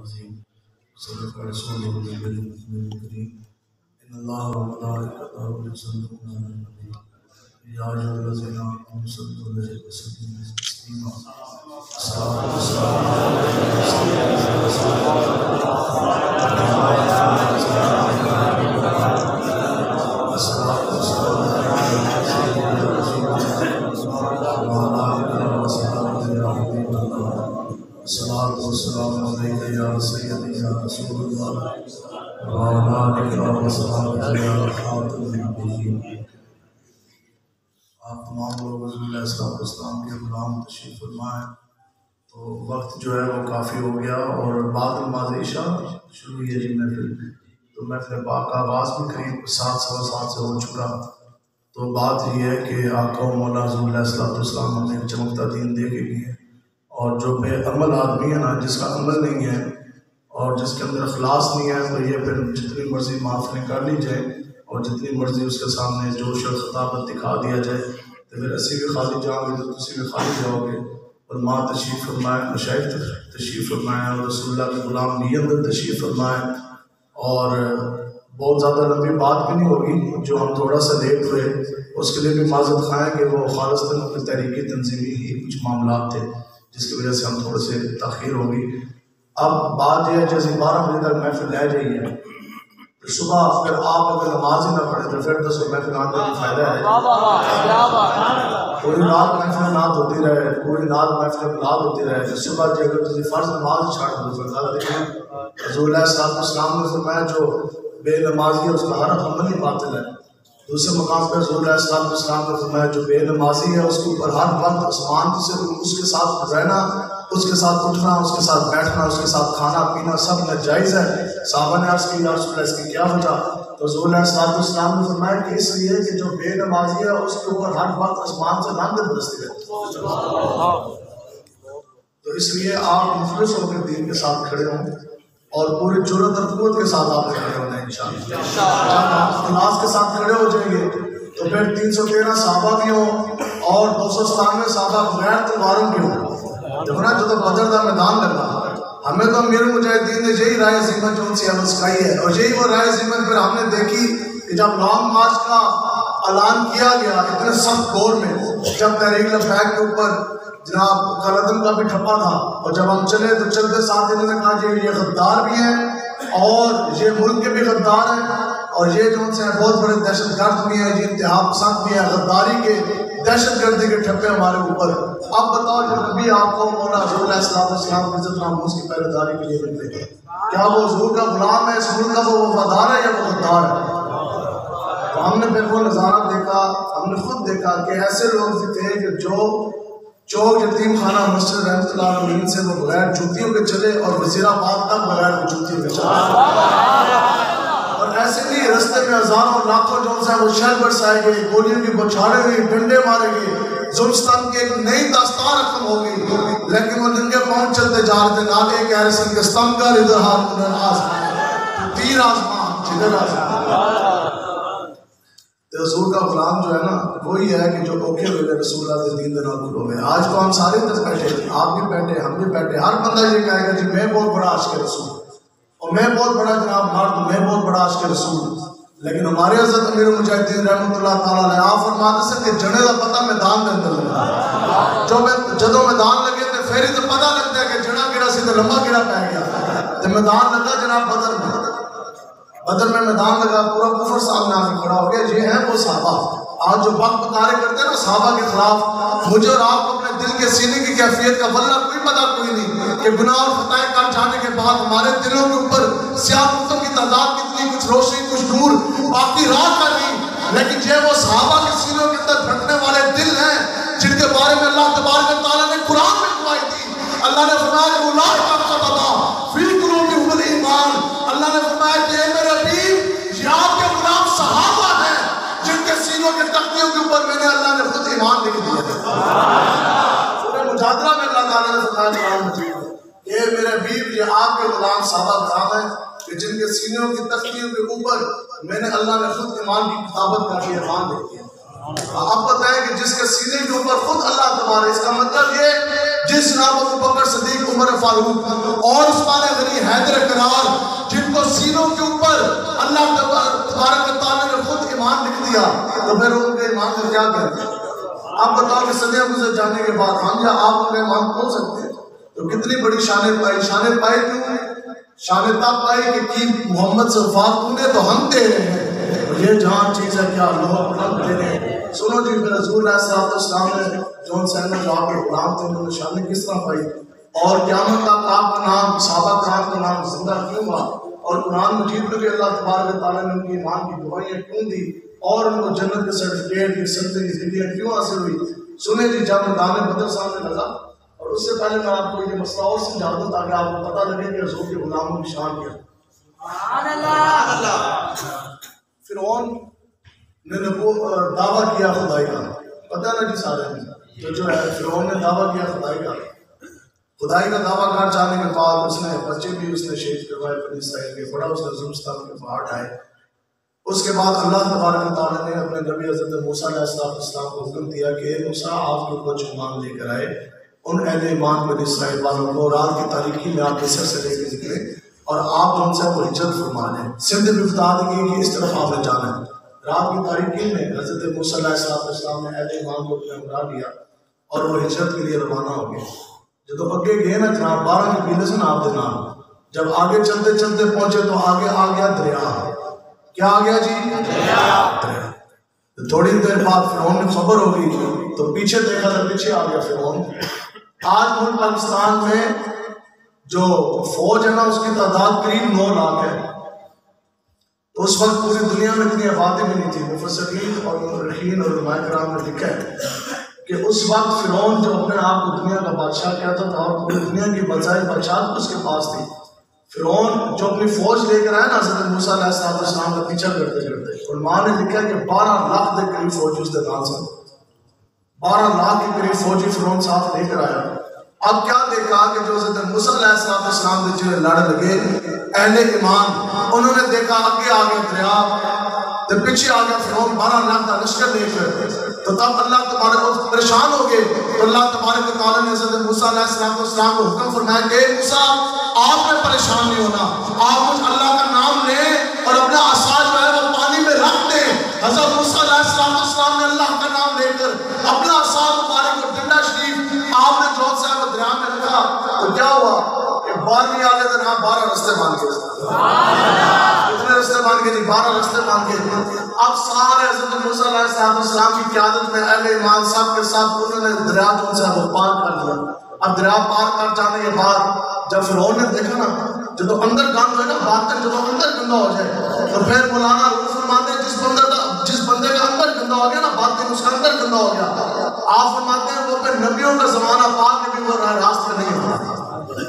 العظيم صدق رسوله النبي الكريم إن الله وملائكته يصلون على النبي يا أيها الذين آمنوا صلوا عليه وسلموا تسليما الصلاة والسلام الصلاة والسلام عليك يا سيدي يا رسول الله وعلى آلك وصحبه يا خاتم النبيين. آپ تمام لوگ رسول اللہ صلی اللہ علیہ وسلم کے غلام تشریف فرمائیں. تو وقت جو ہے وہ کافی ہو گیا اور بعد نماز عشاء شروع ہوئی ہے جی محفل. تو محفل پاک کا آغاز بھی قریب 7 سوا 7 سے ہو چکا. تو بات یہ ہے کہ آقا و مولا رسول اللہ صلی اللہ علیہ وسلم ہمیں چمکتا دین دے کے گئے ہیں، اور جو بے عمل آدمی ہے نا، جس کا عمل نہیں ہے اور جس کے اندر اخلاص نہیں ہے، تو یہ پھر جتنی مرضی محفلیں کر لی جائے اور جتنی مرضی اس کے سامنے جوش اور خطابت دکھا دیا جائے تو پھر اسی بھی خالی جاؤ گے تو تسی بھی خالی جاؤ گے. اور ماں تشریف فرمائے، مشائخ تشریف فرمائے اور رسول اللہ کے غلام بھی اندر تشریف فرمائے. اور بہت زیادہ لمبی بات بھی نہیں ہوگی، جو ہم تھوڑا سا لیٹ ہوئے اس کے لیے بھی معذرت خواہیں کہ وہ خالصتاً اپنی تحریکی تنظیمی ہی کچھ معاملات تھے جس کی وجہ سے ہم تھوڑے سے تاخیر ہوگی. اب بات یہ ہے جیسے 12 بجے تک محفل رہ جائیے تو صبح اگر آپ نماز ہی نہ پڑھیں تو پھر 10 محفل آنے کا فائدہ ہے. پوری رات محفل نعت ہوتی رہے، پوری رات محفل نعت ہوتی رہے تو صبح جو اگر کسی فرض نماز چھاڑ دو پھر دیکھیں رسول اللہ صلی اللہ علیہ وسلم نے فرمایا جو بے نمازی ہے اس کا ہر عمل ہی باطل ہے. دوسرے مقام پر رسول اللہ صلی اللہ علیہ وسلم نے فرمایا جو بے نمازی ہے اس کے اوپر ہر وقت آسمان سے اس کے ساتھ رہنا، اس کے ساتھ اٹھنا، اس کے ساتھ بیٹھنا، اس کے ساتھ کھانا پینا سب ناجائز ہے. صحابہ نے عرض کی یا رسول اللہ اس کی کیا وجہ؟ تو رسول اللہ صلی اللہ علیہ وسلم نے فرمایا کہ اس لیے کہ جو بے نمازی ہے اس کے اوپر ہر وقت آسمان سے لعنت برستی ہے. تو اس لیے آپ مخلص ہو کر دین کے ساتھ کھڑے ہوں اور پوری جرأت اور قوت کے ساتھ آپ کھڑے ہونا ہے انشاءاللہ. جب آپ اخلاص کے ساتھ کھڑے ہو جائیں گے تو پھر 313 صحابہ بھی ہوں اور 297 صحابہ بغیر تلواروں بھی ہوں. دیکھو نا جو بدر کا میدان لگا، ہمیں تو امیر المجاہدین نے یہی رائے عظیمت جو ان سے ہمیں سکھائی ہے، اور یہی وہ رائے عظیمت پھر ہم نے دیکھی کہ جب لانگ مارچ کا اعلان کیا گیا اتنے سخت دور میں، جب تحریک لبیک کے اوپر جناب قلعتم کا بھی ٹھپا تھا، اور جب ہم چلے تو چلتے ساتھ انہوں نے کہا کہ یہ غدار بھی ہیں اور یہ ملک کے بھی غدار ہیں اور یہ جو ان سے بہت بڑے دہشت گرد بھی ہیں، یہ انتہا پسند بھی ہیں، غداری کے دہشت گردی کے ٹھپے ہمارے اوپر. اب بتاؤ جو نبی آپ کو مولا رسول اللہ صلی اللہ علیہ وسلم کی عزت ناموس کی پہرے داری کے لیے بنتے ہیں، کیا وہ حضور کا غلام ہے، اس ملک کا وہ وفادار ہے یا وہ غدار ہے؟ تو ہم نے پھر وہ نظارہ دیکھا، ہم نے خود دیکھا کہ ایسے لوگ بھی تھے کہ جو چوک یتیم خانہ مسجد رحمۃ اللہ علیہ سے وہ بغیر جوتیوں کے چلے اور وزیر آباد تک بغیر جوتیوں کے چلے. اور ایسے نہیں رستے میں ہزاروں لاکھوں جو سے وہ شہر برسائے گئے، گولیوں کی بچھاڑے گئے، ڈنڈے مارے گئے، زمستان کی ایک نئی داستان ختم ہو گئی، لیکن وہ ننگے پاؤں چلتے جا رہے تھے. نال ایک ایرسن کے ستم کا ادھر ہاتھ ادھر آسمان، تیر آسمان جدھر آسمان. رسول کا غلام جو ہے نا وہی ہے کہ جو اوکے ہوئے رسول اللہ کے دین دے نال کھلو ہوئے. آج تو ہم سارے ادھر بیٹھے، آپ بھی بیٹھے، ہم بھی بیٹھے، ہر بندہ یہ کہے گا جی میں بہت بڑا عاشق رسول اور میں بہت بڑا جناب مرد، میں بہت بڑا عاشق رسول. لیکن ہمارے حضرت امیر المجاہدین رحمۃ اللہ تعالیٰ علیہ آپ فرماتے ہیں کہ جنے کا پتہ میدان کے اندر لگا، جدو میدان لگے تو پھر ہی تو پتہ لگتا ہے کہ جنا کہڑا سی تو لمبا کہڑا پہ گیا. تو میدان لگا جناب بدر میں میدان لگا، پورا کفر سامنے آ کے کھڑا ہو گیا. یہ ہیں وہ صحابہ آج جو وقت پکارے کرتے ہیں نا صحابہ کے خلاف. مجھے اور آپ کو اپنے دل کے سینے کی کیفیت کا واللہ کوئی پتہ کوئی نہیں کہ گناہ اور خطائیں کر جانے کے بعد ہمارے دلوں کے اوپر سیاہ پتوں کی تعداد کتنی، کچھ روشنی کچھ نور باقی رات کا نہیں. لیکن یہ وہ صحابہ کے سینوں کے اندر دھڑکنے والے دل ہیں جن کے بارے میں اللہ تبارک و تعالیٰ نے قرآن میں گواہی دی. اللہ نے فرمایا کہ اولئک کتب فی قلوبہم الایمان. اللہ نے فرمایا کہ اے میرے حبیب یہ آپ کے غلام صحابہ ہیں جن کے سینوں کے تختیوں کے اوپر میں نے اللہ نے خود ایمان لکھ دیا ہے. سورہ مجادلہ میں اللہ تعالیٰ نے فرمایا قرآن مجید اے میرے حبیب یہ آپ کے غلام صحابہ غلام ہیں کہ جن کے سینوں کی تختیوں کے اوپر میں نے اللہ نے خود ایمان کی کتابت کر کے ایمان لکھ دیا. آپ بتائیں کہ جس کے سینے کے اوپر خود اللہ تبارک، اس کا مطلب یہ جس جناب ابو بکر صدیق عمر فاروق اور عثمان غنی حیدر کرار جن کو سینوں کے اوپر اللہ تبارک و تعالیٰ نے خود ایمان لکھ دیا، تو پھر ان کے ایمان کو کیا کہتے ہیں؟ آپ بتاؤ کہ صدیاں گزر جانے کے بعد ہم یا آپ ان کا ایمان کھول سکتے ہیں؟ تو کتنی بڑی شانیں پائی، شانیں پائی کیوں؟ شانیں تب پائی کہ کی محمد سے وفات تو نے تو ہم دے رہے ہیں، یہ جہاں چیز ہے کیا لوگ ہم دے رہے ہیں۔ سنو جی پھر حضور علیہ السلام نے جون سینہ جو آپ کے غلام تھے انہوں نے شانیں کس طرح پائی، اور قیامت تک آپ کا نام صحابہ کرام کا نام زندہ کیوں ہوا، اور قرآن مجید میں بھی اللہ تبارک و تعالیٰ نے ان کی ایمان کی گواہیاں کیوں دی، اور ان کو جنت کے سرٹیفکیٹ کی سلطے کی ذریعہ کیوں حاصل ہوئی۔ سنیں جی جب میدان بدر سامنے لگا، اور اس سے پہلے میں آپ کو یہ مسئلہ اور سمجھا دوں تاکہ آپ کو پتہ لگے کہ حضور کے غلاموں کی شان کیا۔ فرعون نے دعویٰ کیا خدائی کا، پتہ نا جی سارے تو جو ہے فرعون نے دعویٰ کیا خدائی کا دعویٰ کر جانے کے بعد اس نے بچے بھی اس نے شہید کروائے بنی اسرائیل کے، بڑا اس نے زمستان کے پہاڑ ڈھائے۔ اس کے بعد اللہ تبارک و تعالیٰ نے اپنے نبی حضرت موسیٰ علیہ السلام کو حکم دیا کہ موسیٰ آپ کے اوپر جو ایمان لے کر آئے ان اہل ایمان بنی اسرائیل والوں کو رات کی تاریکی میں آپ مصر سے لے کے نکلے اور آپ ان سے وہ ہجرت فرما لیں، سندھ بھی بتا دیں کہ اس طرف آپ نے جانا ہے۔ رات کی تاریکی میں حضرت موسیٰ علیہ السلام نے اہل ایمان کو اپنے ہمراہ لیا اور وہ ہجرت کے لیے روانہ ہو گئے۔ جب اگے گئے نا جناب 12 قبیلے سے آپ دے نام، جب آگے چلتے چلتے پہنچے تو آگے آ گیا دریا۔ کیا آ گیا جی؟ دریا۔ تھوڑی دیر بعد فرعون نے خبر ہوگی تو پیچھے دیکھا تو پیچھے آ گیا فرعون۔ آج ملک پاکستان میں جو فوج ہے نا اس کی تعداد قریب 9 لاکھ ہے۔ تو اس وقت پوری دنیا میں اتنی آبادی بھی نہیں تھی۔ مفسرین اور مورخین اور علماء کرام نے لکھا ہے کہ اس وقت فرعون جو اپنے آپ کو دنیا کا بادشاہ کہتا تھا اور پوری دنیا کی بظاہر بادشاہت اس کے پاس تھی، فرعون جو اپنی فوج لے کر آیا نا حضرت موسیٰ علیہ السلام کا پیچھا کرتے کرتے، اور ماں نے لکھا کہ 12 لاکھ کے قریب فوج اس دوران سے 12 لاکھ کے قریب فوجی فرعون ساتھ لے کر آیا۔ اب کیا دیکھا کہ جو حضرت موسیٰ علیہ السلام سے جو لڑ لگے اہل ایمان، انہوں نے دیکھا آگے آگے دریا تو پیچھے آ گیا فرعون 12 لاکھ کا لشکر لے کر، تو تب اللہ تبارک پریشان ہو گئے تو اللہ تبارک و تعالیٰ نے حضرت موسیٰ علیہ السلام کو حکم فرمایا کہ موسیٰ آپ نے پریشان نہیں ہونا، آپ کچھ اللہ کا نام لیں اور اپنا عصا جو ہے وہ پانی میں رکھ دیں۔ حضرت موسیٰ علیہ السلام نے اللہ کا نام لے کر اپنا عصا مبارک اور ڈنڈا شریف آپ نے جو ہے وہ دریا میں رکھا، تو کیا ہوا کہ 12ویں والے دن آپ 12 رستے مان گئے۔ کتنے رستے مان گئے؟ 12 رستے مان گئے۔ اب سارے حضرت موسیٰ علیہ السلام کی قیادت میں اہل ایمان سب کے ساتھ انہوں نے دریا جو ہے وہ پار کر لیا۔ اب دریا پار کر جانے کے بعد جب فرعون نے دیکھا نا جب اندر گند ہوئے نا باطن جب اندر گندہ ہو جائے تو پھر مولانا روح فرماتے ہیں جس بندے کا اندر گندہ ہو گیا نا باطن اس کا اندر گندہ ہو گیا، آپ فرماتے ہیں وہ پھر نبیوں کا زمانہ پاک کے بھی وہ راہ راست پہ نہیں ہوتا۔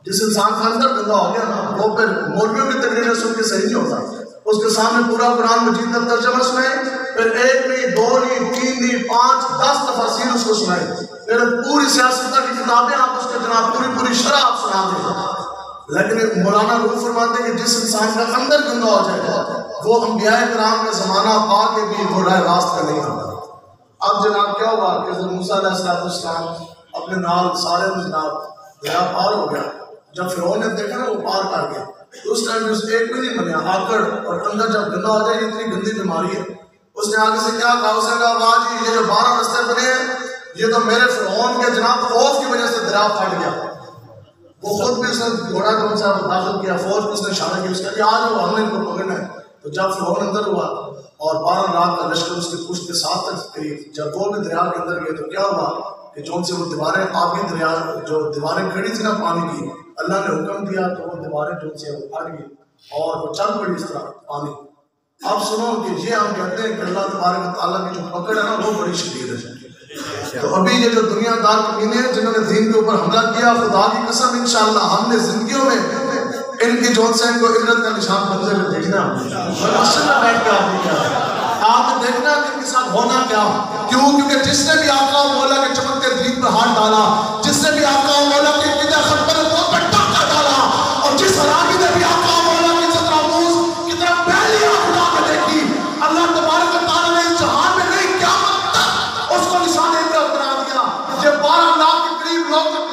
جس انسان کا اندر گندہ ہو گیا نا وہ پھر مولویوں کی تقریریں سن کے صحیح نہیں ہوتا، اس کے سامنے پورا قرآن مجید کا ترجمہ سنائیں، پھر 1 نہیں 2 نہیں 3 نہیں 5 10 تفاسیر اس کو سنائیں، پھر پوری سیاست کی کتابیں آپ اس کے جناب پوری شرح آپ سنا دیں۔ لیکن مولانا روح فرماتے ہیں کہ جس انسان کا اندر گندہ ہو جائے وہ انبیاء کرام کا زمانہ پا کے بھی وہ راہ راست کا نہیں ہوتا۔ اب جناب کیا ہوا کہ حضرت موسیٰ علیہ السلام اپنے نال سارے جناب دریا پار ہو گیا۔ جب فرعون نے دیکھا نا وہ پار کر گیا تو اس ٹائم اس ایک بھی نہیں بنیا آکڑ اور اندر جب گندہ ہو جائے اتنی گندی بیماری ہے۔ اس نے آگے سے کیا کہا؟ اس نے کہا واہ جی یہ جو 12 رستے بنے ہیں یہ تو میرے فرعون کے جناب خوف کی وجہ سے دریا پھٹ گیا۔ وہ خود بھی اس نے گھوڑا جو سا داخل کیا، فوج اس نے اشارہ کیا، اس نے کہا آج وہ ہم نے ان کو پکڑنا ہے۔ تو جب فرعون اندر ہوا اور 12 لاکھ کا لشکر اس کے پشت کے ساتھ تک قریب جب وہ بھی دریا کے اندر گئے تو کیا ہوا کہ جون سے وہ دیواریں آگے دریا جو دیواریں کھڑی تھی نا پانی کی، اللہ نے حکم دیا تو وہ دیواریں جو سے وہ پھٹ گئی اور وہ چل پڑی اس طرح پانی۔ اب سنو کہ یہ ہم کہتے ہیں کہ اللہ تبارک و تعالیٰ کی جو پکڑ ہے نا وہ بڑی شدید ہے۔ تو ابھی یہ جو دنیا دار کمینے ہیں جنہوں نے دین کے اوپر حملہ کیا، خدا کی قسم انشاءاللہ ہم نے زندگیوں میں ان کی جون سے ان کو عبرت کا نشان بنتے ہوئے دیکھنا اور مسجد میں بیٹھ کے آپ نے کیا آپ نے دیکھنا کہ ان کے ساتھ ہونا کیا۔ کیونکہ جس نے بھی آقا و مولا کے چمکتے دین پر ہاتھ ڈالا، جس نے بھی آقا و مولا کے قدہ خط پر ٹکا ڈالا، اور جس راہی نے بھی آقا و مولا کی عزت آموز کی طرف پہلی خدا کو دیکھی، اللہ تبارک و تعالیٰ نے اس جہان میں نہیں قیامت تک اس کو نشان عبرت بنا دیا۔ یہ 12 لاکھ کے قریب لوگ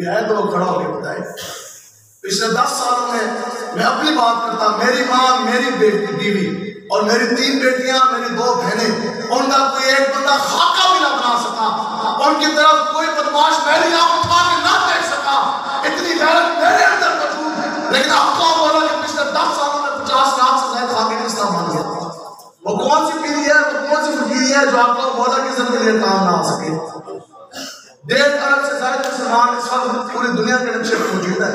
کوئی ہے تو وہ کھڑا ہو کے بتائے۔ پچھلے 10 سالوں میں اپنی بات کرتا، میری ماں، میری بیوی اور میری 3 بیٹیاں، میری 2 بہنیں، ان کا کوئی ایک بندہ خاکہ بھی نہ بنا سکا، ان کی طرف کوئی بدماش میری آنکھ اٹھا کے نہ دیکھ سکا، اتنی غیرت میرے اندر موجود ہے۔ لیکن آقا مولا کے پچھلے 10 سالوں میں 50 لاکھ سے زائد خاکے اسلام بن گیا۔ وہ کون سی پیری ہے، وہ کون سی فقیری ہے جو آقا مولا کی عزت کے لیے کام نہ آ سکے؟ 1.5 ارب سے زائد مسلمان اس وقت پوری دنیا کے نقشے پر موجود ہے۔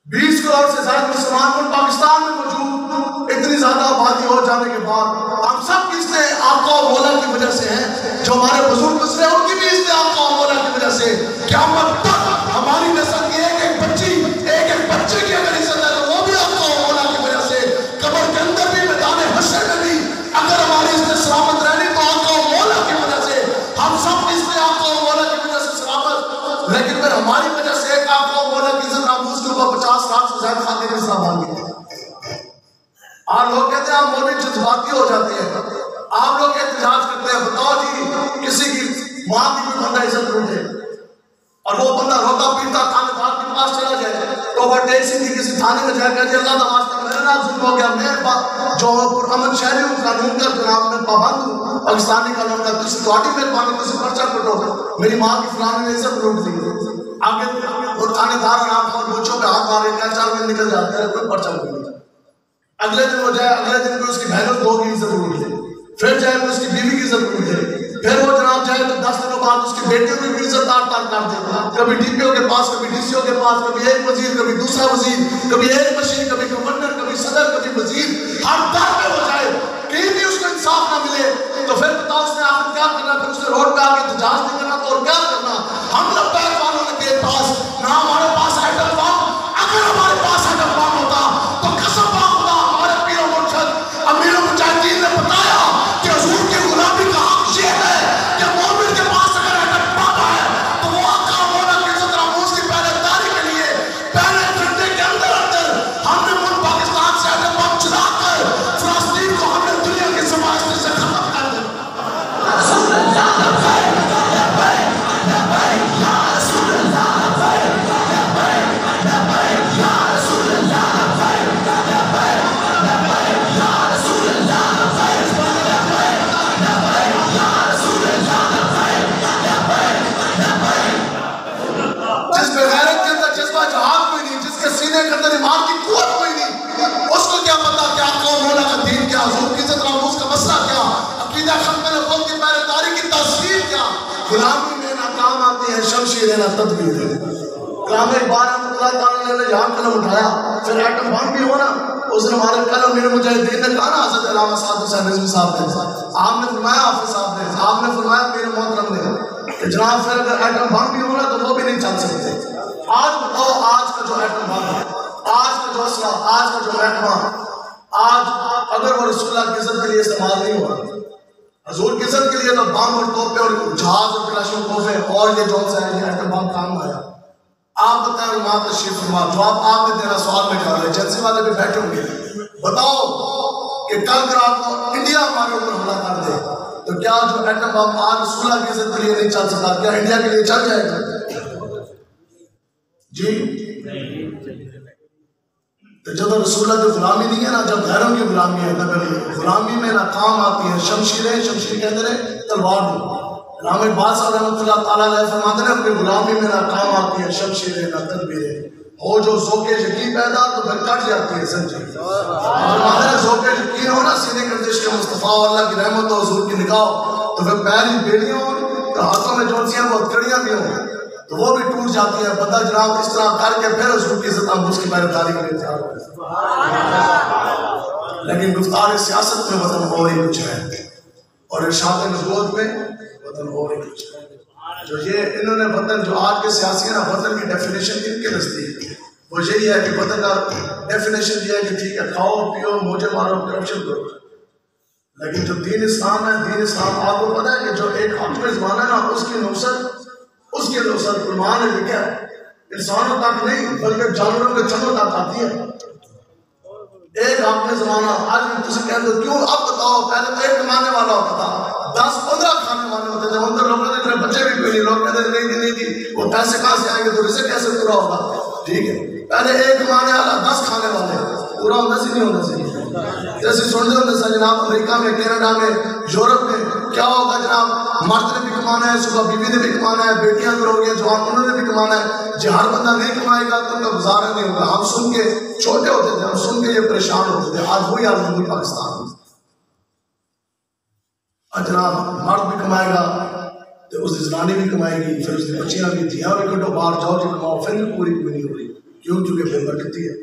20 کروڑ سے زائد مسلمان ملک پاکستان میں موجود، اتنی زیادہ آبادی ہو جانے کے بعد ہم سب کی عزتیں آقا و مولا کی وجہ سے ہیں۔ جو ہمارے بزرگ گزرے ان کی بھی عزتیں آقا و مولا کی وجہ سے۔ قیامت تک ہماری نسل کی ایک ایک بچے کی اگر عزت ہے تو وہ بھی آقا و مولا کی وجہ سے۔ قبر کے اندر بھی، میدان حشر میں بھی اگر ہماری عزت سلامت رہنی تو آقا و مولا کی وجہ سے۔ ہم سب کی عزتیں آقا و مولا کی وجہ سے سلامت، لیکن پھر ہماری وجہ سے ایک آقا و مولا کی عزت ناموز کے اوپر 50 لاکھ سے زائد خاطر اسلام بن گئی۔ آپ لوگ کہتے ہیں آپ مولوی جذباتی ہو جاتے ہیں، آپ لوگ احتجاج کرتے ہیں، بتاؤ جی کسی کی ماں کی کوئی بندہ عزت لوٹے اور وہ بندہ روتا پیٹتا تھانے دار کے پاس چلا جائے تو وہ ٹیکسی کی کسی تھانے میں جائے کہ اللہ کا واسطہ میرے نام ظلم ہو گیا، میں جو پرامن شہری ہوں، قانون کا جناب میں پابند ہوں، پاکستانی قانون کا، تسی تواڈی مہربانی تسی پرچہ کٹو، میری ماں کی فلانے نے عزت لوٹ دی۔ آگے وہ تھانے دار آپ اور بچوں پہ ہاتھ مارے 4 دن نکل جاتے ہیں، کوئی پرچہ نہیں ملتا۔ اگلے دن وہ جائے، اگلے دن کوئی اس کی بہنوں 2 کی عزت لوٹ لے، پھر جائے کوئی اس کی بیوی کی عزت لوٹ لے، پھر وہ جناب جائے تو 10 دنوں بعد اس کی بیٹیوں کی بھی عزت تار کر دے، کبھی ڈی پی او کے پاس، کبھی ڈی سی او کے پاس، کبھی ایک وزیر، کبھی دوسرا وزیر، کبھی ایک مشیر، کبھی گورنر، کبھی صدر، کبھی وزیر، ہر در پہ ہو جائے، کہیں بھی اس کو انصاف نہ ملے تو پھر بتاؤ اس نے آخر کیا کرنا؟ پھر اس نے روڈ پہ آگے احتجاج نہیں کرنا تو اور کیا کرنا؟ ہم لبیک والوں کے پاس نہ ہمارے پاس ایٹم بم، اگر ہمارے پاس ایٹم بم ہوتا تو قسم خدا ہمارے پیر و مرشد امیر المجاہدین نے بتایا کہ حضور کی غلامی کا حق یہ ہے کہ مومن کے پاس اگر ایٹم بم ہے تو وہ آقا مولا کی عزت ناموز کی پہلے داری کے لیے پہلے گھنٹے کے اندر ہم نے ملک پاکستان سے ایٹم بم چلا کر فلسطین کو ہم نے دنیا کی سماج سے ختم کر دیا۔ رسول اللہ لبیک لبیک لبیک یا رسول اللہ لبیک لبیک لبیک یا رسول اللہ لبیک لبیک لبیک یا رسول اللہ لبیک لبیک لبیک یا رسول اللہ لبیک لبیک لبیک۔ جس پہ غیرت کے اندر جذبہ جہاد کوئی نہیں، جس کے سینے کے اندر ایمان کی قوت کوئی نہیں، اس کو کیا پتا کہ آپ کو مولا کا دین کیا، حضور کی عزت ناموز کا مسئلہ کیا، عقیدہ ختم نبوت کی پہرے داری کی تاثیر کیا۔ غلامی میں ناکام آتی ہے شمشیر نہ تدبیر ہے۔ کلام اقبال رحمۃ اللہ تعالیٰ نے یہاں قلم اٹھایا، پھر ایٹم بم بھی ہونا، اس نے ہمارے قلم میرے مجاہدین نے کہا نا، حضرت علامہ سعد حسین رضوی صاحب نے، آپ نے فرمایا، حافظ صاحب نے، آپ نے فرمایا میرے محترم نے کہ جناب پھر اگر ایٹم بم بھی ہونا تو وہ بھی نہیں چل سکتے۔ آج بتاؤ، آج کا جو ایٹم بم ہے، آج کا جو اسلحہ، آج کا جو محکمہ، آج اگر وہ رسول اللہ کی عزت کے لیے استعمال نہیں ہوا، حضور کی عزت کے لیے تو بم اور توپے اور جہاز اور کلاشن کوفے اور یہ جو سے یہ ایٹم بم کام آیا۔ آپ بتائیں علماء تشریف فرما، جواب آپ نے دینا، سوال میں کر رہے ایجنسی والے بھی بیٹھے ہوں گے، بتاؤ کہ کل اگر آپ کو انڈیا ہمارے اوپر حملہ کر دے تو کیا جو ایٹم بم آج رسول اللہ کی عزت کے لیے نہیں چل سکتا، کیا انڈیا کے لیے چل جائے گا؟ جی تو جب رسول اللہ کی غلامی نہیں ہے نا، جب غیروں کی غلامی ہے، تب غلامی میں ناکام آتی ہے شمشیریں، شمشیر کہتے ہیں تلوار میں۔ علامہ اقبال صاحب رحمۃ اللہ تعالیٰ علیہ فرماتے ہیں اپنی غلامی میں ناکام آتی ہے شمشیریں نہ تدبیریں، ہو جو ذوق یقین پیدا تو پھر کٹ جاتی ہے زنجیر۔ فرماتے ہیں ذوق یقین ہو نا سینے کے عشق مصطفیٰ اللہ کی رحمت و حضور کی نگاہ تو پھر پیر ہی بیڑیاں ہوں تو ہاتھوں میں جونسیاں بہت کڑیاں بھی ہوں تو وہ بھی ٹوٹ جاتی ہے، بندہ جناب اس طرح کر کے پھر حضور کی عزت ناموز کی پہرےداری کے لیے تیار ہو ہے۔ لیکن گفتار سیاست میں وطن اور ہی کچھ ہے اور ارشاد نبوت میں وطن اور ہی کچھ ہے۔ جو یہ انہوں نے وطن، جو آج کے سیاسی ہیں نا، وطن کی ڈیفینیشن ان کے نزدیک وہ یہی ہے کہ وطن کا ڈیفینیشن یہ ہے کہ ٹھیک ہے کھاؤ پیو موجے مارو کرپشن کرو، لیکن جو دین اسلام ہے، دین اسلام آپ کو پتا ہے کہ جو ایک حاکم زمانہ ہے نا، اس کی نصرت، اس کے نصرت قرآن نے لکھا ہے انسانوں تک نہیں بلکہ جانوروں کے چنوں تک آتی ہے۔ ایک حاکم زمانہ آج بھی تجھے کہہ دو کیوں، اب بتاؤ پہلے تو ایک کمانے والا ہوتا تھا، 10-15 کھانے والے ہوتے تھے، ان کے لوگوں نے اتنے بچے سمجھتے بھی کوئی نہیں. لوگ کہتے ہیں نہیں جی وہ پیسے کہاں سے آئیں گے تو رزق کیسے پورا ہوگا. ٹھیک ہے, پہلے ایک کمانے والا 10 کھانے والے, پورا ہونا سی نہیں ہونا چاہیے. جیسے سنتے ہوتے سر جناب امریکہ میں, کینیڈا میں, یورپ میں کیا ہوگا جناب, مرد نے بھی کمانا ہے, صبح بیوی نے بھی کمانا ہے, بیٹیاں بھی ہوگی, جوان انہوں نے بھی کمانا ہے. جی ہر بندہ نہیں کمائے گا تو ان کا گزارا نہیں ہوگا. ہم سن کے چھوٹے ہوتے تھے, ہم سن کے یہ پریشان ہوتے تھے. آج وہی حال نہیں پاکستان میں. جناب مرد بھی کمائے گا تو اس کی زنانی بھی کمائے گی, پھر اس کی بچیاں بھی, دھیاں بھی کٹو, باہر جاؤ جی کماؤ, پھر بھی پوری نہیں ہو رہی. کیوں؟ چونکہ بے برکتی ہے.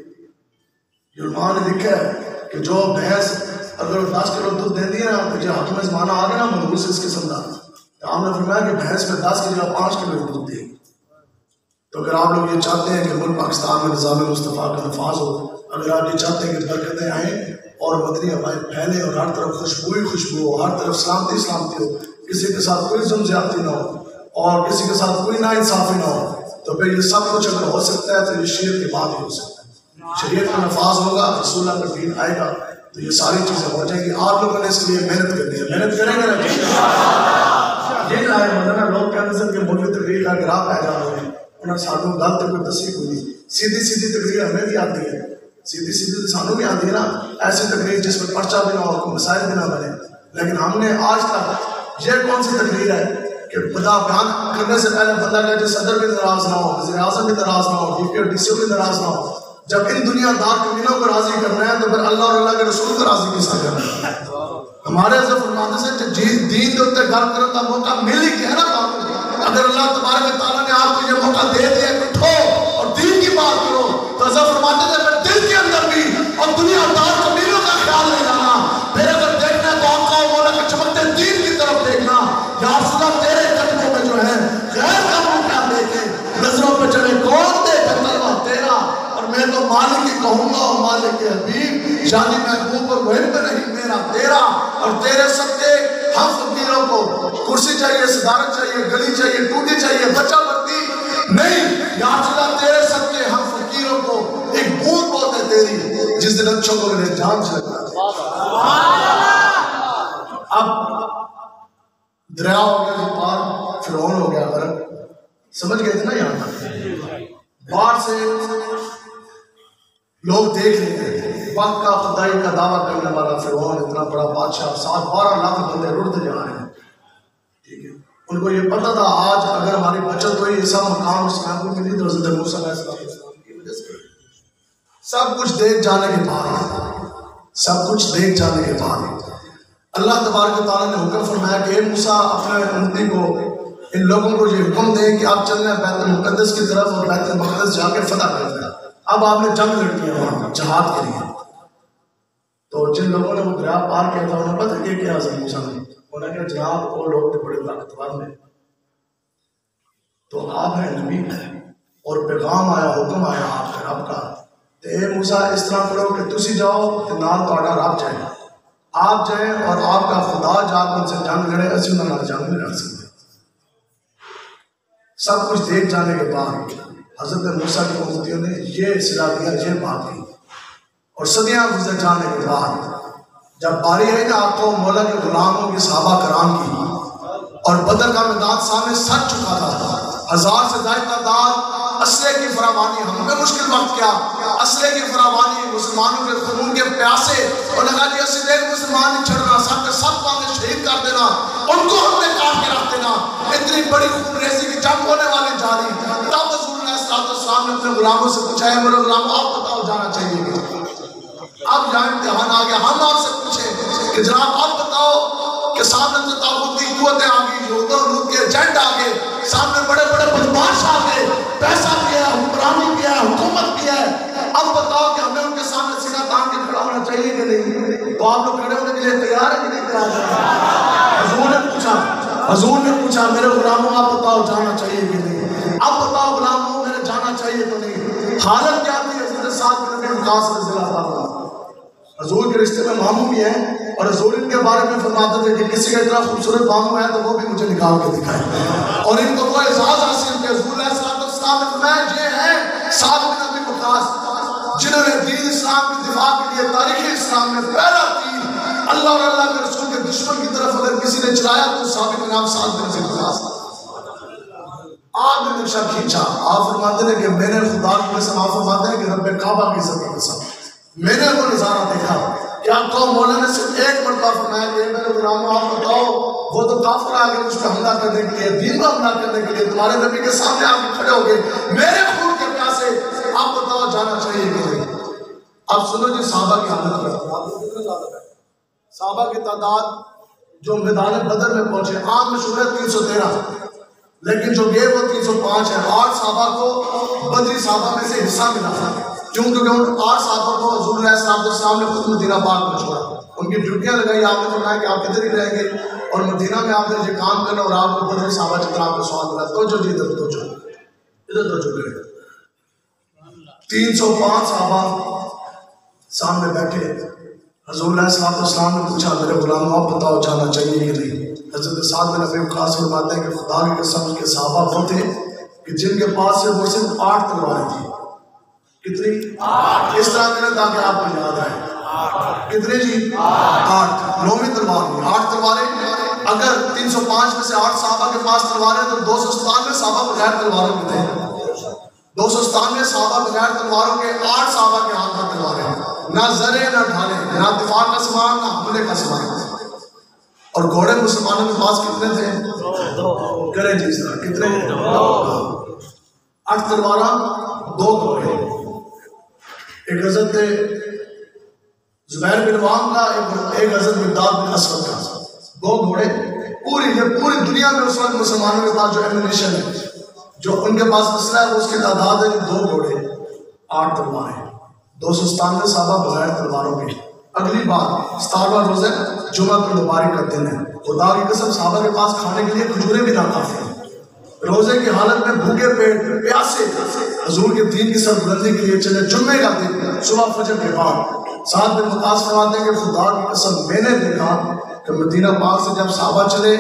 علماء نے لکھا ہے کہ جو بھینس اگر 10 کلو دودھ دیتی ہے نا تو جو حکم زمانہ آ گیا نا منحوس اس قسم کا, تو ہم نے فرمایا کہ بھینس میں 10 کی جگہ 5 کلو دودھ دے. تو اگر آپ لوگ یہ چاہتے ہیں کہ ملک پاکستان میں نظام مصطفیٰ کا نفاذ ہو, اگر آپ یہ چاہتے ہیں کہ برکتیں آئیں اور مدنی ہوائیں پھیلیں اور ہر طرف خوشبو ہی خوشبو ہو, ہر طرف سلامتی سلامتی ہو, کسی کے ساتھ کوئی ظلم زیادتی نہ ہو اور کسی کے ساتھ کوئی ناانصافی نہ ہو, تو پھر یہ سب کچھ اگر ہو سکتا ہے تو یہ شریعت کے بعد ہی ہو سکتا ہے. شریعت کا نفاذ ہوگا, رسول اللہ کا دین آئے گا تو یہ ساری چیزیں ہو جائیں گی. آپ لوگوں نے اس لیے محنت کرنی ہے, محنت کریں گے نا. یہ جو ہے مدنہ لوگ کہتے ہیں کہ ملک تقریر کا گراہ پہ جا رہے ہیں, انہیں سانوں غلط کوئی تصویر ہوئی نہیں. سیدھی سیدھی تقریر ہمیں بھی آتی ہے, سیدھی سیدھی سانوں بھی آتی ہے نا, ایسی تقریر جس میں پرچہ بھی نہ ہو, کوئی مسائل بھی نہ بنے. لیکن ہم نے آج تک یہ کون سی تقریر ہے کہ بتا بیان کرنے سے پہلے بندہ کہتے صدر بھی ناراض نہ ہو, وزیر اعظم بھی ناراض نہ ہو, ڈی پی اور ڈی سی او بھی ناراض نہ ہو. جب ان دنیا دار کمینوں کو راضی کرنا ہے تو پھر اللہ اور اللہ کے رسول کو راضی کس طرح کرنا ہے. ہمارے حضرت فرماتے سے دین کے اوپر گل کرنے کا موقع مل ہی گیا نا آپ. اگر اللہ تبارک تعالیٰ نے آپ کو یہ موقع دے دیا کہ اٹھو اور دین کی بات کرو, تو حضرت فرماتے تھے پھر دل کے اندر بھی اور دنیا دار کمینوں کا خیال نہیں لانا. پھر اگر دیکھنا تو آپ کا مولا کا چمکتے دین کی طرف دیکھنا. یا رسول اللہ تیرے قدموں میں جو ہے غیر کا منہ کیا دیکھے, نظروں پہ چلے کون دیکھے کلمہ تیرا, اور میں تو مالک ہی کہوں گا اور مالک حبیب, یعنی محبوب اور محب نہیں میرا تیرا. اور تیرے صدقے ہم فقیروں کو کرسی چاہیے, صدارت چاہیے, گلی چاہیے, ٹوٹی چاہیے, بچہ بڑھتی نہیں. یا رسول اللہ تیرے صدقے ہم فقیروں کو ایک بوند بولتے تیری, جس دن اچھوں کو میرے جان چھلکا دے. اب دریا ہو گیا جو پار, فرعون ہو گیا غرق, سمجھ گئے تھے نا. یہاں پر باہر سے لوگ دیکھ رہے تھے, وقت کا خدائی کا دعویٰ کرنے والا فرعون اتنا بڑا بادشاہ, 12 لاکھ بندے رڑتے جا رہے ہیں. ٹھیک ہے, ان کو یہ پتا تھا آج اگر ہماری بچت ہوئی, یہ سب مقام اس محبوب کی نہیں تو حضرت موسیٰ علیہ السلام کی وجہ سے. سب کچھ دیکھ جانے کے بعد, سب کچھ دیکھ جانے کے بعد اللہ تبارک و تعالیٰ نے حکم فرمایا کہ اے موسیٰ اپنے امتی کو, ان لوگوں کو یہ حکم دیں کہ آپ چلنا ہے بیت المقدس کی طرف اور بیت المقدس جا کے فتح کرنا ہے. اب آپ نے جنگ لڑنی ہے وہاں جہاد کے لیے. تو جن لوگوں نے وہ دریا پار کیا تھا انہوں نے پتہ کیا حضرت موسیٰ نے, انہوں نے کہا جناب وہ لوگ تو بڑے طاقتور ہیں, تو آپ ہیں نبی اور پیغام آیا, حکم آیا آپ کا رب کا, تو اے موسیٰ اس طرح کرو کہ تسی جاؤ کہ نال تہاڈا رب جائے, آپ جائیں اور آپ کا خدا جا کے ان سے جنگ لڑے, اسی انہوں نے جنگ نہیں لڑ سکتے. سب کچھ دیکھ جانے کے بعد حضرت موسیٰ کی امتیوں نے یہ صلاح دیا, یہ بات کی. اور صدیاں گزر جانے کے بعد جب باری آئی نا آپ کو مولا کے غلاموں کی صحابہ کرام کی, اور بدر کا میدان سامنے سج چکا تھا, 1000 سے زائد تعداد, اسلحے کی فراوانی, ہم نے مشکل وقت کیا, اسلحے کی فراوانی, مسلمانوں کے خون کے پیاسے, اور لگا دیا اسلحے ایک مسلمان نہیں چھڑنا, سب کے سب کو ہمیں شہید کر دینا, ان کو ہم نے کاٹ کے رکھ دینا. اتنی بڑی خون ریزی کی جنگ ہونے والی جاری. تب رسول اللہ صلی اللہ علیہ وسلم نے اپنے غلاموں سے پوچھا ہے میرے غلام آپ بتاؤ جانا چاہیے کہ اب یہاں امتحان آ گیا. ہم آپ سے پوچھیں کہ جناب اب بتاؤ کہ سامنے سے طاقت کی قوتیں آ گئی, لوگ کے ایجنٹ آ گئے, سامنے بڑے بڑے بدماش آ گئے, پیسہ بھی ہے, حکمرانی بھی ہے, حکومت بھی ہے. اب بتاؤ کہ ہمیں ان کے سامنے سینہ تان کے کھڑا ہونا چاہیے کہ نہیں؟ تو آپ لوگ کھڑے ہونے کے لیے تیار ہیں کہ نہیں تیار؟ حضور نے پوچھا میرے غلاموں آپ بتاؤ جانا چاہیے کہ نہیں؟ اب بتاؤ غلاموں میرے جانا چاہیے تو نہیں؟ حالت کیا تھی حضرت سعد بن ابی وقاص رضی اللہ عنہ, حضور کے رشتے میں ماموں بھی ہیں, اور حضور ان کے بارے میں فرماتے تھے کہ کسی کا اتنا خوبصورت ماموں ہے تو وہ بھی مجھے نکال کے دکھائے, اور ان کو وہ اعزاز حاصل کہ حضور علیہ السلام نے فرمایا یہ ہے سعد بن ابی وقاص جنہوں نے دین اسلام کی دفاع کے لیے تاریخ اسلام میں پہلا تیر اللہ اور اللہ کے رسول کے دشمن کی طرف اگر کسی نے چلایا تو صحابی کا نام سعد بن ابی وقاص. آپ نے نقشہ کھینچا. آپ فرماتے ہیں کہ میں نے خدا کی قسم، آپ فرماتے ہیں کہ رب کعبہ کی عزت کی قسم میں نے وہ نظارہ دیکھا. کیا تو مولا نے صرف ایک مرتبہ فرمایا کہ میرے غلاموں آپ بتاؤ وہ تو کافر آگے مجھ پہ حملہ کرنے کے لیے، دین کو حملہ کرنے کے لیے تمہارے نبی کے سامنے آ کے کھڑے ہو گئے، میرے خون کے پیاسے آپ بتاؤ جانا چاہیے کہ نہیں؟ اب سنو جی صحابہ کی حالت میں، صحابہ کی تعداد جو میدان بدر میں پہنچے عام میں شمار 313، لیکن جو گئے وہ 305 ہے. 8 صحابہ کو بدری صحابہ میں سے حصہ ملا تھا، کیونکہ ان 8 صحابہ کو حضور علیہ السلام نے خود مدینہ پاک میں چھوڑا. ان کی ڈیوٹیاں لگائی، آپ نے فرمایا کہ آپ کدھر ہی رہیں گے اور مدینہ میں آپ نے یہ کام کرنا، اور آپ کو بدری صحابہ جتنا آپ کو سوال ملا تو جو ادھر تو کرے. 305 صحابہ سامنے بیٹھے. حضور علیہ السلام نے پوچھا میرے غلاموں آپ بتاؤ جانا چاہیے کہ نہیں؟ حضرت سعد بن ابی وقاص فرماتے ہیں کہ خدا کی قسم کے صحابہ وہ تھے کہ جن کے پاس سے وہ صرف 8 تلواریں تھیں. کتنی؟ 8. اس طرح کریں تاکہ آپ کو یاد آئے. کتنے جی؟ 8. 9ویں تلوار میں 8 تلواریں. اگر 305 میں سے 8 صحابہ کے پاس تلواریں تو 297 صحابہ بغیر تلواروں کے تھے. 297 صحابہ بغیر تلواروں کے، 8 صحابہ کے ہاتھ میں تلواریں، نہ زرے نہ ڈھالے، نہ دفاع کا سامان نہ حملے کا سامان. اور گھوڑے مسلمانوں کے پاس کتنے تھے؟ کریں جی اس طرح کتنے؟ 8 تلواراں 2 گھوڑے. ایک حضرت زبیر بن عوام کا، ایک حضرت مقداد بن اسود کا. 2 گھوڑے. پوری دنیا میں اس وقت مسلمانوں کے پاس جو ایمونیشن ہے، جو ان کے پاس اسلحہ ہے، اس کی تعداد ہے 2 گھوڑے 8 تلواریں. 297 صحابہ بغیر تلواروں کے. اگلی بات 17واں روزہ جمعہ المبارک کا دن ہے. خدا کی قسم صحابہ کے پاس کھانے کے لیے کھجوریں بھی ناکافی ہیں. روزے کی حالت میں بھوکے پیٹ پیاسے حضور کے دین کی سربلندی کے لیے چلے. جمعے کا دن صبح فجر کے بعد سعد بن وقاص فرماتے ہیں کہ خدا کی قسم میں نے دیکھا کہ مدینہ پاک سے جب صحابہ چلے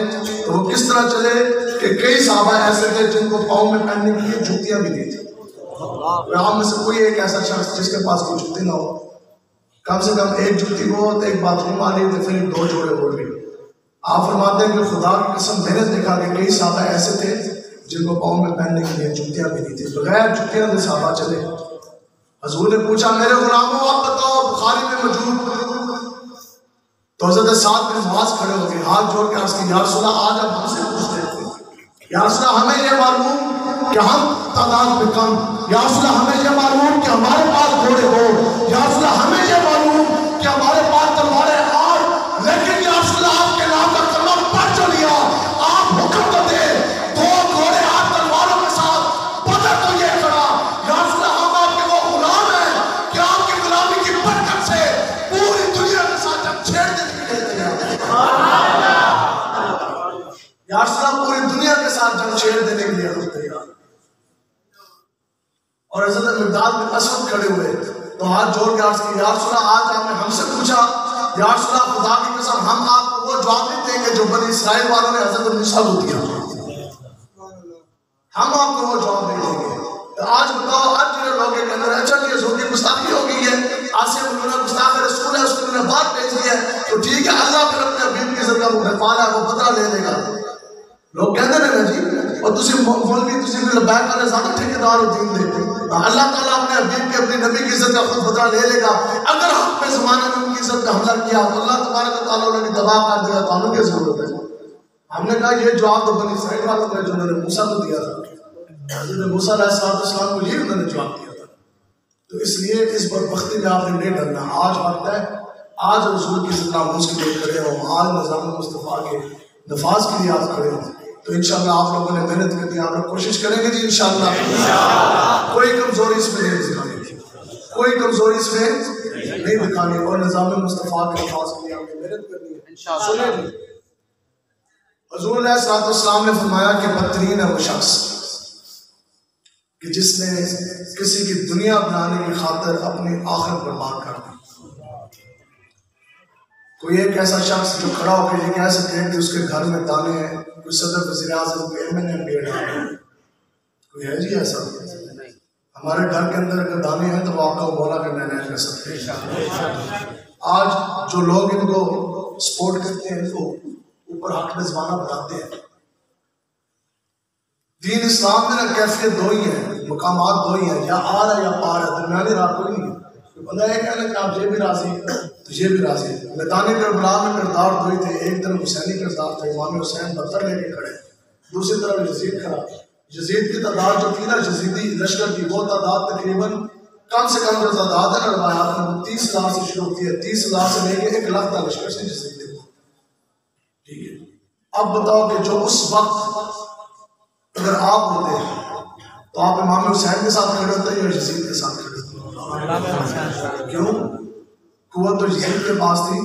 تو وہ کس طرح چلے کہ کئی صحابہ ایسے تھے جن کو پاؤں میں پہننے کے لیے جوتیاں بھی دی تھی. ہم میں سے کوئی ایک ایسا شخص جس کے پاس کوئی جوتی نہ ہو، کم سے کم ایک جوتی ہو تو ایک باتھ روم والی تو پھر 2 جوڑے ہو گئے. آپ فرماتے ہیں کہ خدا کی قسم میں نے دیکھا کہ کئی صحابہ ایسے تھے جن کو پاؤں میں پہننے کے لیے جوتیاں بھی دی تھی. بغیر جوتیاں کے صحابہ چلے. حضور نے پوچھا میرے غلاموں آپ بتاؤ، بخاری میں موجود. تو حضرت سعد بن معاذ کھڑے ہو گئے، ہاتھ جوڑ کے عرض کی یا رسول اللہ آج آپ ہم سے پوچھتے ہیں، یا رسول اللہ ہمیں یہ معلوم کہ ہم تعداد میں کم، یا رسول اللہ ہمیں یہ معلوم کہ ہمارے پاس گھوڑے ہو، یا رسول اللہ ہمیں یہ معلوم کہ ہمارے پاس تلواریں اور، لیکن یا رسول اللہ آپ کے نام کا کلمہ پڑھ تو لیا، آپ حکم تو دے 2 گھوڑے 8 تلواروں کے ساتھ بدر تو یہ کھڑا. یا رسول اللہ ہم آپ کے وہ غلام ہیں کہ آپ کی غلامی کی برکت سے پوری دنیا کے ساتھ ہم چھیڑ دینے کے لیے تیار ہیں. یا رسول اللہ پوری دنیا کے ساتھ جنگ چھیڑ دینے کے لیے ہم تیار. اور حضرت مقداد بن اسود کھڑے ہوئے تو ہاتھ جوڑ کے عرض کی یا رسول اللہ آج آپ نے ہم سے پوچھا، یا رسول اللہ خدا کی قسم ہم آپ کو وہ جواب نہیں دیں گے جو بنی اسرائیل والوں نے حضرت موسیٰ کو دیا. ہم آپ کو وہ جواب نہیں دیں گے. تو آج بتاؤ آج جنہیں لوگوں کے اندر اچھا یہ حضور کی گستاخی ہو گئی ہے، آسیہ انہوں نے گستاخ رسول ہے، اس کو انہوں نے بات بھیج دی ہے، تو ٹھیک ہے اللہ پھر اپنے حبیب کی عزت کا مغفال ہے وہ بدلہ لے لے گا. لوگ کہتے ہیں نا جی اور تسی مولوی تسی بھی لبیک والے زیادہ ٹھیکیدار و دین دے. اللہ تعالیٰ اپنے حبیب کے اپنی نبی کی عزت کا خود بدلہ لے لے گا. اگر حق پہ زمانے میں ان کی عزت کا حملہ کیا تو اللہ تبارک و تعالیٰ انہیں تباہ کر دیا. تو ہمیں کیا ضرورت ہے؟ ہم نے کہا یہ جواب تو بنی اسرائیل والوں نے جنہوں نے موسیٰ کو دیا تھا، حضرت موسیٰ علیہ السلام کو یہ انہوں نے جواب دیا تھا. تو اس لیے اس بدبختی میں آپ نے نہیں ڈرنا. آج وقت ہے، آج رسول کی عزت ناموس کے لیے کھڑے ہوں، آج نظام مصطفیٰ کے نفاذ کے لیے آپ کھڑے ہوں. تو انشاءاللہ آپ لوگوں نے محنت کرنی ہے، آپ لوگ کوشش کریں گے جی انشاءاللہ. کوئی کمزوری اس میں نہیں دکھانی، کوئی کمزوری اس میں نہیں دکھانی، اور نظام مصطفیٰ کے نفاذ کے لیے آپ نے محنت کرنی ہے. سنیں جی حضور علیہ السلام نے فرمایا کہ بدترین ہے وہ شخص کہ جس نے کسی کی دنیا بنانے کی خاطر اپنی آخرت برباد کر دی. کوئی ایک ایسا شخص جو کھڑا ہو کے یہ کہہ سکتے ہیں کہ اس کے گھر میں دانے ہیں، کوئی صدر وزیر اعظم، کوئی MNA بیٹھا، کوئی ہے جی ایسا؟ ہمارے گھر کے اندر اگر دانے ہیں تو وہ آپ کا مولا کا نعنا کر سکتے ہیں. آج جو لوگ ان کو سپورٹ کرتے ہیں، ان کو اوپر حق رضوانہ بتاتے ہیں، دین اسلام میں کیفیت دو ہی ہیں، مقامات دو ہی ہیں، یا آ رہا یا پا رہا، درمیانی راہ کوئی نہیں ہے۔ بندہ یہ کہنا کہ آپ یہ بھی راضی تو یہ بھی راضی ہے۔ میدان کربلا میں کردار دو ہی تھے، ایک طرف حسینی کردار تھا، امام حسین پتھر لے کے کھڑے، دوسری طرف یزید کھڑا۔ یزید کی تعداد جو تھی نا یزیدی لشکر کی، وہ تعداد تقریباً کم سے کم جو تعداد ہے نا روایات میں 30,000 سے شروع ہوتی ہے، 30,000 سے لے کے 1,00,000 تک لشکر سے یزید تھے۔ ٹھیک ہے، اب بتاؤ کہ جو اس وقت اگر آپ ہوتے تو آپ امام حسین کے ساتھ کھڑے ہوتے یا یزید کے ساتھ کھڑے ہوتے؟ کیوں؟ قوت تو یزید کے پاس تھی،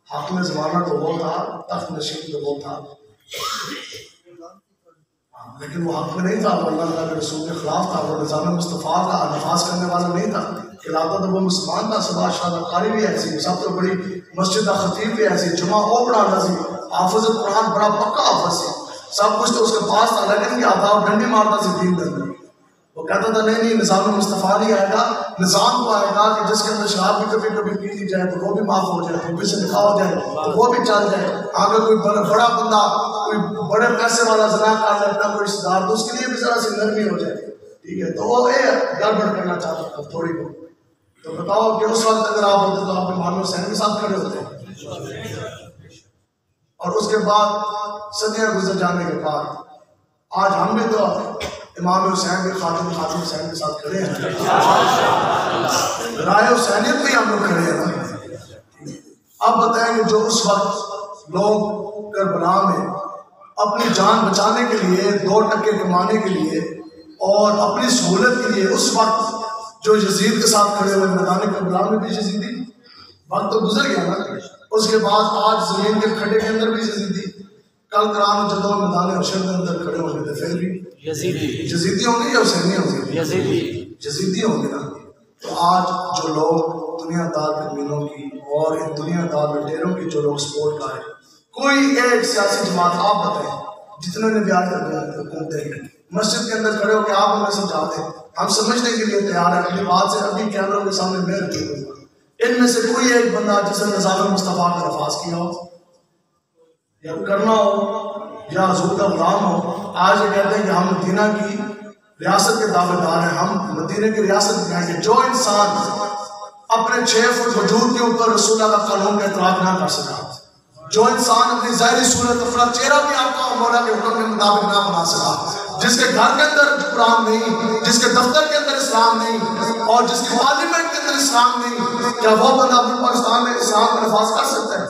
حاکم زمانہ تو وہ تھا، تخت نشین تو وہ تھا، لیکن وہ حق میں نہیں تھا، وہ اللہ تعالیٰ کے رسول کے خلاف تھا، وہ نظام مصطفیٰ کا نفاذ کرنے والا نہیں تھا، کہلاتا تو وہ مسلمان تھا، سبا شادہ قاری بھی ایسی، سب تو بڑی مسجد کا خطیب بھی ایسی، جمعہ او بڑا نظیم، حافظ قرآن بڑا پکا حافظ سے، سب کچھ تو اس کے پاس تھا، لیکن کیا تھا وہ ڈنڈی مارتا سی دین دن۔ وہ کہتا تھا نہیں نظام مصطفیٰ نہیں آئے گا، نظام کو آئے گا کہ جس کے اندر شراب بھی کبھی کبھی پی لی جائے تو وہ بھی معاف ہو جائے، کبھی سے نکاح ہو جائے تو وہ بھی چل جائے، اگر کوئی بڑا بندہ کوئی بڑے پیسے والا زنا کر لیتا کوئی رشتہ دار تو اس کے لیے بھی ذرا سی نرمی ہو جائے، ٹھیک ہے، تو وہ گڑبڑ کرنا چاہتا تھا تھوڑی بہت۔ تو بتاؤ کہ اس وقت اگر آپ ہوتے تو آپ امام حسین کے ساتھ کھڑے ہوتے، اور اس کے بعد صدیاں گزر جانے کے بعد آج ہم بھی تو امام حسین کے خاتم حسین کے ساتھ کھڑے ہیں، رائے حسینیت بھی ہم لوگ کھڑے ہیں۔ اب بتائیں کہ جو اس وقت لوگ کربلا میں اپنی جان بچانے کے لیے 2 ٹکے کمانے کے لیے اور اپنی سہولت کے لیے اس وقت جو یزید کے ساتھ کھڑے ہوئے میدان کربلا میں بھی یزیدی، وقت تو گزر گیا نا، اس کے بعد آج زمین کے کھڈے کے اندر بھی یزیدی، کل قرآن جدو میدان حشر کے اندر کھڑے ہوں گے تو پھر بھی یزیدی ہوں گے یا حسینی ہوں گے؟ یزیدی ہوں گے نا۔ تو آج جو لوگ دنیا دار کمینوں کی اور ان دنیا دار لٹیروں کی جو لوگ سپورٹ کر رہے ہیں، کوئی ایک سیاسی جماعت آپ بتائیں جتنے نے بھی آج حکومتیں ہیں، مسجد کے اندر کھڑے ہو کہ آپ ہمیں سمجھاتے ہیں، ہم سمجھنے کے لیے تیار ہیں، اپنی بات سے ابھی کیمروں کے سامنے میں رکھے ہوئے، ان میں سے کوئی ایک بندہ جس نے نظام مصطفیٰ کا نفاذ کیا ہو یا کرنا ہو یا حضور کا غلام ہو؟ آج یہ کہتے ہیں کہ ہم مدینہ کی ریاست کے دعوے دار ہیں، ہم مدینہ کی ریاست میں ہیں کہ جو انسان اپنے 6 فٹ وجود کے اوپر رسول اللہ کا قانون کا اطلاق نہ کر سکا، جو انسان اپنی ظاہری صورت اپنا چہرہ بھی آپ کا مولا کے حکم کے مطابق نہ بنا سکا، جس کے گھر کے اندر قرآن نہیں، جس کے دفتر کے اندر اسلام نہیں، اور جس کی پارلیمنٹ کے اندر اسلام نہیں، کیا وہ بندہ اپنے پاکستان میں اسلام کا نفاذ کر سکتا ہے؟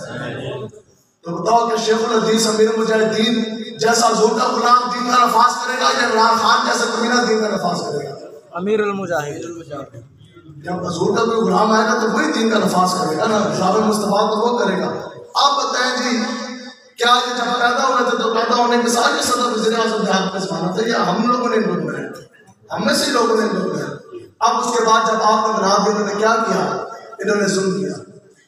تو بتاؤ کہ شیخ الحدیث امیر المجاہدین جیسا حضور کا غلام دین کا نفاذ کرے گا یا عمران خان جیسا کمینہ دین کا نفاذ کرے گا؟ امیر المجاہد جب حضور کا کوئی غلام آئے گا تو وہی دین کا نفاذ کرے گا نا، نظام مصطفیٰ تو وہ کرے گا۔ آپ بتائیں جی کیا یہ جب پیدا ہوئے تھے تو پیدا ہونے کے ساتھ یہ صدر وزیر اعظم دیہات میں زمانہ تھا یا ہم لوگوں نے لوگ بنائے؟ ہم میں سے لوگوں نے لوگ بنائے۔ اب اس کے بعد جب آپ نے بنا دیا، انہوں نے کیا کیا؟ انہوں نے ظلم کیا،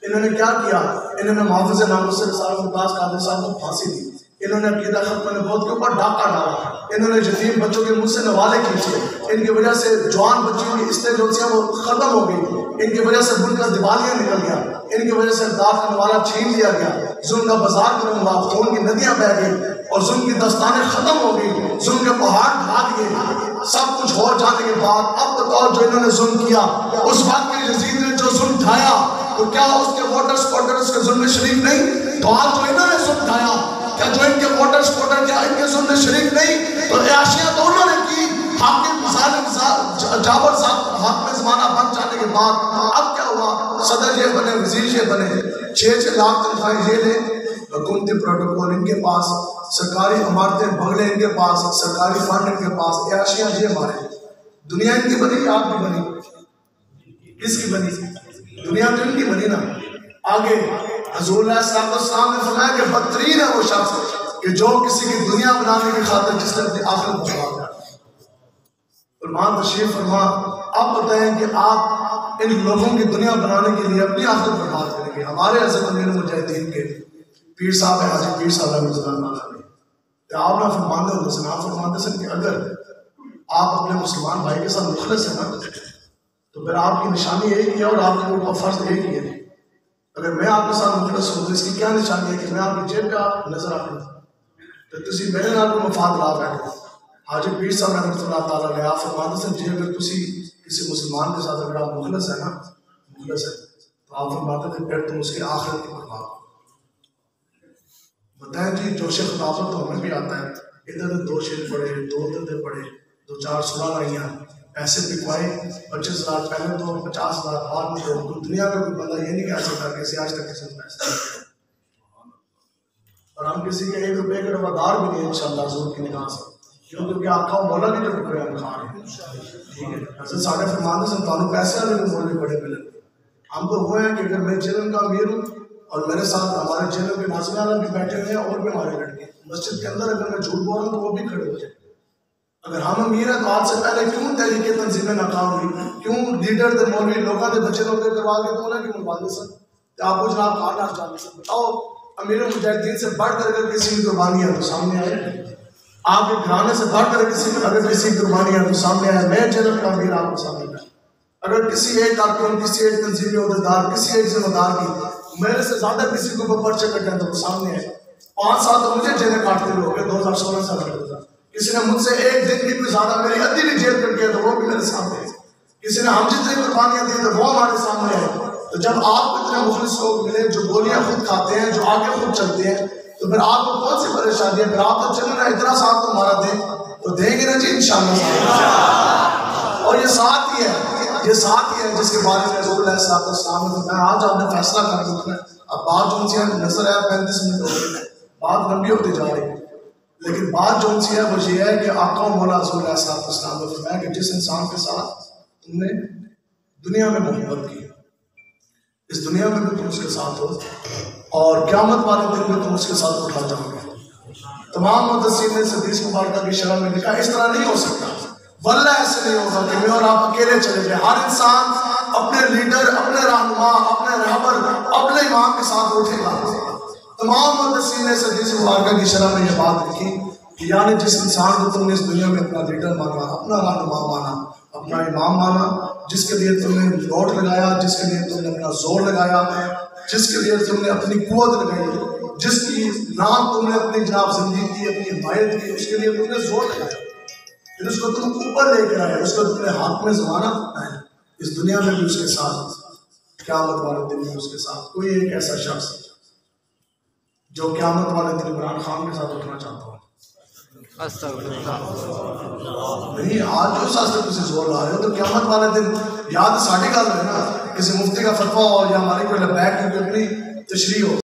انہوں نے کیا کیا؟ انہوں نے محافظ ناموس رسالہ ممتاز قادری صاحب کو پھانسی دی، انہوں نے عقیدہ ختم نبوت کے اوپر ڈاکہ ڈالا، انہوں نے یتیم بچوں کے منہ سے نوالے کھینچے، ان کی وجہ سے جوان بچوں کی استیں جو تھیں وہ ختم ہو گئی، ان کی وجہ سے ملک کا دیوالیہ نکل گیا، ان کی وجہ سے داغ کا نوالا چھین لیا گیا، ظلم کا بازار کروں گا، خون کی ندیاں بہہ گئی اور ظلم کی دستانیں ختم ہو گئی، ظلم کے پہاڑ ڈھا دیے۔ سب کچھ ہو جانے کے بعد اب بتاؤ جو انہوں نے ظلم کیا، اس وقت کے یزید نے جو ظلم ڈھایا تو کیا اس کے ووٹر سپورٹر اس کے ظلم میں شریک نہیں؟ تو آج جو انہوں نے ظلم ڈھایا کیا جو ان کے ووٹر سپورٹر کیا ان کے ظلم میں شریک نہیں؟ تو عیاشیاں تو انہوں نے کی، حاکم ظالم جابر صاحب حاکم زمانہ بن جانے کے بعد اب کیا ہوا؟ صدر یہ بنے، وزیر یہ بنے، 6 لاکھ تنخواہیں یہ لیں، حکومتی پروٹوکول ان کے پاس، سرکاری عمارتیں بنگلے ان کے پاس، سرکاری فنڈ ان کے پاس، عیاشیاں یہ ہمارے۔ دنیا ان کی بنی آپ کی بنی؟ کس کی بنی؟ دنیا تو ان کی بنی نا۔ آگے حضور علیہ السلام نے فرمایا کہ بدترین ہے وہ شخص کہ جو کسی کی دنیا بنانے کی خاطر جس نے اپنی آخرت برباد کر۔ فرمان تشریف فرما، آپ بتائیں کہ آپ ان لوگوں کی دنیا بنانے کے لیے اپنی آخرت برباد کریں گے؟ ہمارے حضرت امیر المجاہدین کے پیر صاحب ہیں، حاجی پیر صاحب رحمۃ اللہ علیہ، کہ آپ نے فرماندے ہوتے سن، آپ فرماندے سن کہ اگر آپ اپنے مسلمان بھائی کے ساتھ مخلص ہیں نا تو پھر آپ کی نشانی ایک ہی ہے اور آپ کے اوپر فرض ایک ہی ہے۔ اگر میں آپ کے ساتھ مخلص ہوں تو اس کی کیا نشانی ہے کہ میں آپ کی جیب پہ نظر آ رہا ہوں تو تسی میرے نال کو مفاد لا بیٹھو، حاجی پیر صاحب رحمۃ اللہ تعالیٰ علیہ آپ فرماتے ہیں جی اگر کسی مسلمان کے ساتھ اگر آپ مخلص ہے نا مخلص ہے تو آپ فرماتے تھے پھر تم اس کے آخرت کی پرواہ بتائیں جی جوش خطابت تو ہمیں بھی آتا ہے ادھر دو شعر پڑھے دو دردے پڑھے 2-4 سنا لائیاں پیسے بکوائے 25,000 پہلے تو 50,000 بعد میں تو دنیا میں کوئی بندہ یہ نہیں کہہ سکتا کہ آج تک کسی نے پیسے اور ہم کسی کے 1 روپے کے روادار بھی نہیں انشاءاللہ حضور کی نگاہ سے کیونکہ آقا مولا بھی جو ٹکڑے ہم کھا رہے ہیں ٹھیک ہے حضرت ساڑھے فرماتے ہیں تعلق پیسے والے کو مول بھی بڑے ملے ہم تو وہ ہیں کہ اگر میں جنم کا امیر ہوں اور میرے ساتھ ہمارے جنم کے ناظرین والا بھی بیٹھے ہوئے ہیں اور بھی ہمارے لڑکے مسجد کے اندر اگر میں جھوٹ بول رہا ہوں تو وہ بھی کھڑے ہو جائیں اگر ہم امیر ہیں تو آج سے پہلے کیوں تحریک تنظیمیں ناکام ہوئی کیوں لیڈر دے مولوی لوگوں کے بچے لوگ کروا کے تو انہیں کیوں منوا سن آپ کو جناب کہاں نہ جانے سن بتاؤ امیر مجاہدین سے بڑھ کر اگر کسی کی قربانی ہے تو سامنے آئے آپ کے گھرانے سے بڑھ کر اگر کسی کی قربانی ہے تو سامنے آئے میں جنم کا امیر آپ کو سامنے آئے اگر کسی ایک کارکن کسی ایک تنظیمی عہدیدار کسی ایک ذمہ دار کی میرے سے زیادہ کسی کو پرچے کٹے ہیں تو وہ سامنے آئے 5 سال تو مجھے جیلیں کاٹتے ہوئے ہو گئے 2016 سے لگتا کسی نے مجھ سے ایک دن کی بھی زیادہ میری ادھی بھی جیل کر دیا تو وہ بھی میرے سامنے ہے کسی نے ہم جتنی قربانیاں دی تو وہ ہمارے سامنے ہے تو جب آپ کو اتنے مخلص لوگ ملے جو گولیاں خود کھاتے ہیں جو آگے خود چلتے ہیں تو پھر آپ کو کون سی پریشانی ہے پھر آپ تو چلیں نا اتنا ساتھ تو ہمارا دیں تو دیں گے نا جی انشاءاللہ اور یہ ساتھ ہی ہے جس کے بارے میں رسول اللہ صلی اللہ علیہ وسلم نے فرمایا آج آپ نے فیصلہ کر دیا اب بات جو سی ہے نظر ہے 35 منٹ ہو گئے بات لمبی ہوتی جا رہی ہے لیکن بات جو سی ہے وہ یہ ہے کہ آقا مولا رسول اللہ صلی اللہ علیہ وسلم نے فرمایا کہ جس انسان کے ساتھ تم نے دنیا میں محبت کی اس دنیا میں بھی تم اس کے ساتھ ہو اور قیامت والے دن میں تم اس کے ساتھ اٹھا جاؤ گے تمام مدثرین نے اس حدیث مبارکہ کی شرح میں لکھا اس طرح نہیں ہو سکتا واللہ ایسے نہیں ہوگا کہ میں اور آپ اکیلے چلے جائیں ہر انسان اپنے لیڈر اپنے رہنما اپنے رہبر اپنے امام کے ساتھ اٹھے گا تمام مدثرین نے اس حدیث مبارکہ کی شرح میں یہ بات لکھی کہ یعنی جس انسان کو تم نے اس دنیا میں اپنا لیڈر مانا اپنا رہنما مانا اپنا امام مانا جس کے لیے تم نے نوٹ لگایا جس کے لیے تم نے اپنا زور لگایا جس کے لیے تم نے اپنی قوت لگائی جس کی نام تم نے اپنی جناب زندگی کی اپنی حمایت کی اس کے لیے تم نے زور لگایا پھر اس کو تم اوپر لے کر آئے اس کو تم نے ہاتھ میں زمانہ پہنایا اس دنیا میں بھی اس کے ساتھ قیامت والے دن میں اس کے ساتھ کوئی ایک ایسا شخص جو قیامت والے دن عمران خان کے ساتھ اٹھنا چاہتا ہو نہیں آج جو ساتھ سے زور لا رہے ہو تو قیامت والے دن یاد ساڑھے گل ہے نا کسی مفتی کا فتویٰ ہو یا ہماری کوئی لبیک کی اپنی تشریح ہو